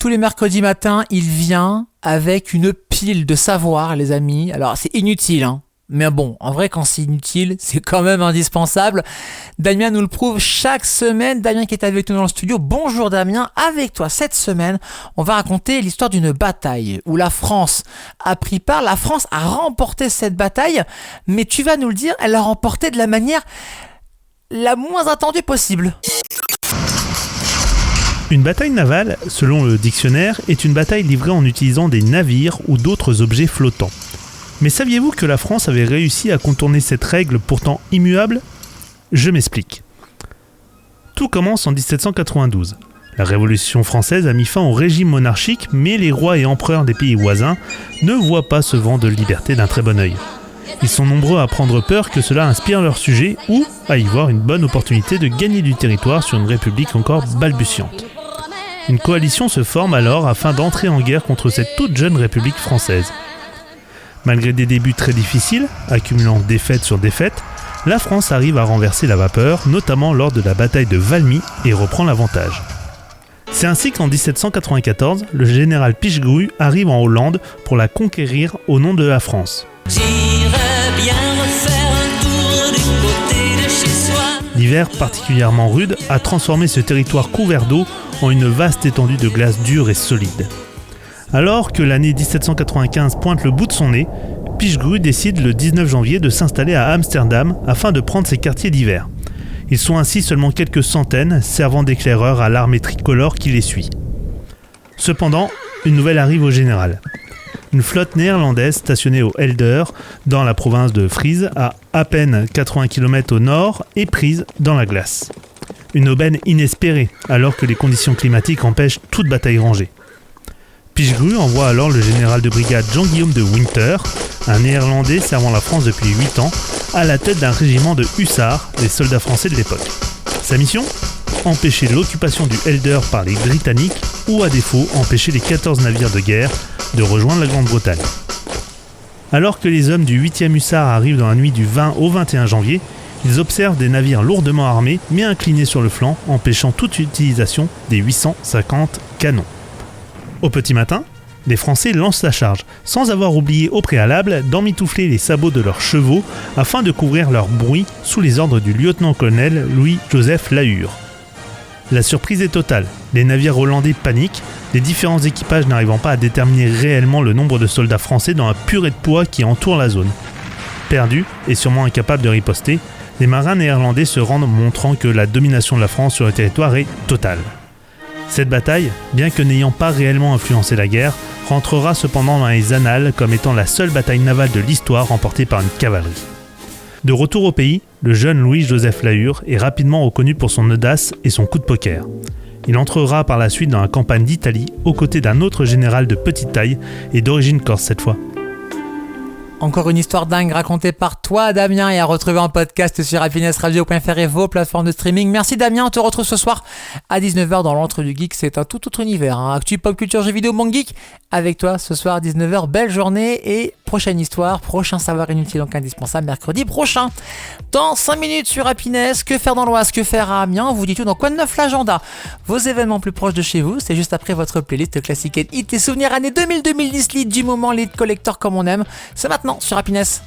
Tous les mercredis matins, il vient avec une pile de savoir, les amis. Alors, c'est inutile, hein. Mais bon, en vrai, quand c'est inutile, c'est quand même indispensable. Damien nous le prouve chaque semaine. Damien qui est avec nous dans le studio. Bonjour Damien, avec toi cette semaine, on va raconter l'histoire d'une bataille où la France a pris part. La France a remporté cette bataille, mais tu vas nous le dire, elle l'a remportée de la manière la moins attendue possible. Une bataille navale, selon le dictionnaire, est une bataille livrée en utilisant des navires ou d'autres objets flottants. Mais saviez-vous que la France avait réussi à contourner cette règle pourtant immuable ? Je m'explique. Tout commence en 1792. La Révolution française a mis fin au régime monarchique, mais les rois et empereurs des pays voisins ne voient pas ce vent de liberté d'un très bon œil. Ils sont nombreux à prendre peur que cela inspire leurs sujets ou à y voir une bonne opportunité de gagner du territoire sur une république encore balbutiante. Une coalition se forme alors afin d'entrer en guerre contre cette toute jeune république française. Malgré des débuts très difficiles, accumulant défaite sur défaite, la France arrive à renverser la vapeur, notamment lors de la bataille de Valmy, et reprend l'avantage. C'est ainsi qu'en 1794, le général Pichegru arrive en Hollande pour la conquérir au nom de la France. J'irais bien refaire un tour du côté de chez soi. L'hiver particulièrement rude a transformé ce territoire couvert d'eau en une vaste étendue de glace dure et solide. Alors que l'année 1795 pointe le bout de son nez, Pichegru décide le 19 janvier de s'installer à Amsterdam afin de prendre ses quartiers d'hiver. Ils sont ainsi seulement quelques centaines, servant d'éclaireurs à l'armée tricolore qui les suit. Cependant, une nouvelle arrive au général. Une flotte néerlandaise stationnée au Helder, dans la province de Frise, à peine 80 km au nord, est prise dans la glace. Une aubaine inespérée, alors que les conditions climatiques empêchent toute bataille rangée. Pichegru envoie alors le général de brigade Jean-Guillaume de Winter, un néerlandais servant la France depuis 8 ans, à la tête d'un régiment de hussards, les soldats français de l'époque. Sa mission ? Empêcher l'occupation du Helder par les Britanniques ou à défaut empêcher les 14 navires de guerre de rejoindre la Grande-Bretagne. Alors que les hommes du 8e hussard arrivent dans la nuit du 20 au 21 janvier, ils observent des navires lourdement armés mais inclinés sur le flanc, empêchant toute utilisation des 850 canons. Au petit matin, les Français lancent la charge, sans avoir oublié au préalable d'emmitoufler les sabots de leurs chevaux afin de couvrir leur bruit sous les ordres du lieutenant-colonel Louis-Joseph Lahure. La surprise est totale, les navires hollandais paniquent, les différents équipages n'arrivant pas à déterminer réellement le nombre de soldats français dans la purée de poids qui entoure la zone. Perdus et sûrement incapables de riposter, les marins néerlandais se rendent montrant que la domination de la France sur le territoire est totale. Cette bataille, bien que n'ayant pas réellement influencé la guerre, rentrera cependant dans les annales comme étant la seule bataille navale de l'histoire remportée par une cavalerie. De retour au pays, le jeune Louis-Joseph Lahure est rapidement reconnu pour son audace et son coup de poker. Il entrera par la suite dans la campagne d'Italie aux côtés d'un autre général de petite taille et d'origine corse cette fois. Encore une histoire dingue racontée par toi, Damien, et à retrouver en podcast sur happinessradio.fr et vos plateformes de streaming. Merci Damien, on te retrouve ce soir à 19h dans l'Antre du Geek. C'est un tout autre univers, hein. Actu, pop culture, jeux vidéo, monde geek. Avec toi ce soir à 19h, belle journée et prochaine histoire, prochain savoir inutile donc indispensable mercredi prochain. Dans 5 minutes sur Happiness, que faire dans l'Oise, que faire à Amiens, on vous dit tout dans Quoi de neuf l'agenda. Vos événements plus proches de chez vous, c'est juste après votre playlist classique et hit, les souvenirs années 2000-2010, lead du moment, lead collector comme on aime. C'est maintenant sur Happiness.